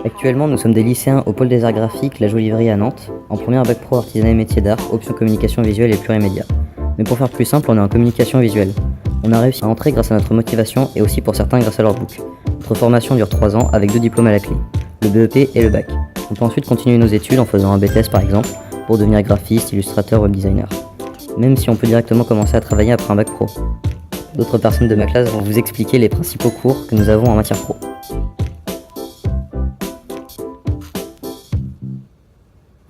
Actuellement, nous sommes des lycéens au pôle des arts graphiques, la Joliverie à Nantes, en première bac pro artisanat et métiers d'art, option communication visuelle et plurimédia. Mais pour faire plus simple, on est en communication visuelle. On a réussi à entrer grâce à notre motivation et aussi pour certains grâce à leur book. Notre formation dure 3 ans avec 2 diplômes à la clé, le BEP et le bac. On peut ensuite continuer nos études en faisant un BTS par exemple, pour devenir graphiste, illustrateur, web designer. Même si on peut directement commencer à travailler après un bac pro. D'autres personnes de ma classe vont vous expliquer les principaux cours que nous avons en matière pro.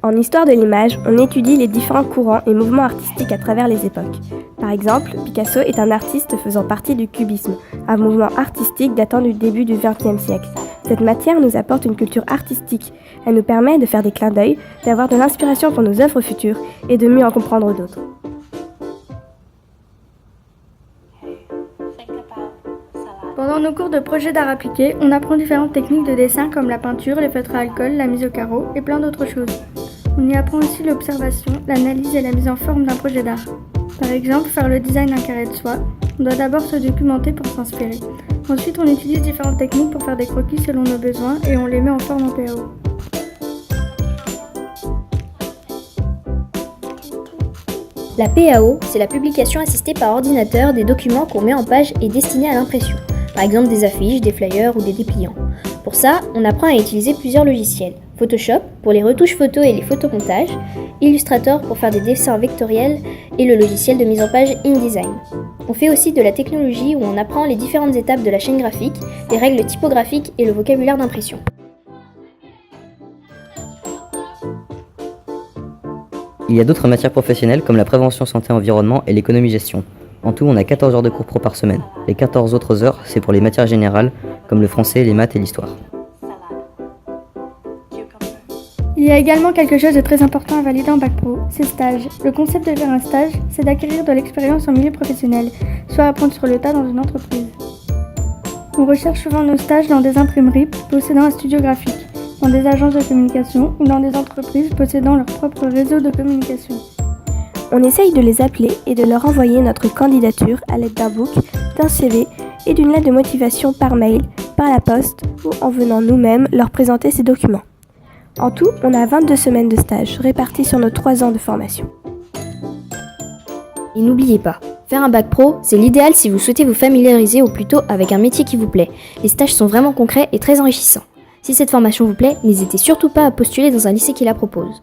En histoire de l'image, on étudie les différents courants et mouvements artistiques à travers les époques. Par exemple, Picasso est un artiste faisant partie du cubisme, un mouvement artistique datant du début du XXe siècle. Cette matière nous apporte une culture artistique. Elle nous permet de faire des clins d'œil, d'avoir de l'inspiration pour nos œuvres futures et de mieux en comprendre d'autres. Pendant nos cours de projet d'art appliqué, on apprend différentes techniques de dessin comme la peinture, les feutres à alcool, la mise au carreau et plein d'autres choses. On y apprend aussi l'observation, l'analyse et la mise en forme d'un projet d'art. Par exemple, faire le design d'un carré de soie, on doit d'abord se documenter pour s'inspirer. Ensuite, on utilise différentes techniques pour faire des croquis selon nos besoins et on les met en forme en PAO. La PAO, c'est la publication assistée par ordinateur des documents qu'on met en page et destinés à l'impression. Par exemple des affiches, des flyers ou des dépliants. Pour ça, on apprend à utiliser plusieurs logiciels. Photoshop pour les retouches photos et les photomontages, Illustrator pour faire des dessins vectoriels et le logiciel de mise en page InDesign. On fait aussi de la technologie où on apprend les différentes étapes de la chaîne graphique, les règles typographiques et le vocabulaire d'impression. Il y a d'autres matières professionnelles comme la prévention santé-environnement et l'économie-gestion. En tout, on a 14 heures de cours pro par semaine. Les 14 autres heures, c'est pour les matières générales, comme le français, les maths et l'histoire. Il y a également quelque chose de très important à valider en bac pro, c'est stage. Le concept de faire un stage, c'est d'acquérir de l'expérience en milieu professionnel, soit apprendre sur le tas dans une entreprise. On recherche souvent nos stages dans des imprimeries possédant un studio graphique, dans des agences de communication ou dans des entreprises possédant leur propre réseau de communication. On essaye de les appeler et de leur envoyer notre candidature à l'aide d'un book, d'un CV et d'une lettre de motivation par mail, par la poste ou en venant nous-mêmes leur présenter ces documents. En tout, on a 22 semaines de stage réparties sur nos 3 ans de formation. Et n'oubliez pas, faire un bac pro, c'est l'idéal si vous souhaitez vous familiariser au plus tôt avec un métier qui vous plaît. Les stages sont vraiment concrets et très enrichissants. Si cette formation vous plaît, n'hésitez surtout pas à postuler dans un lycée qui la propose.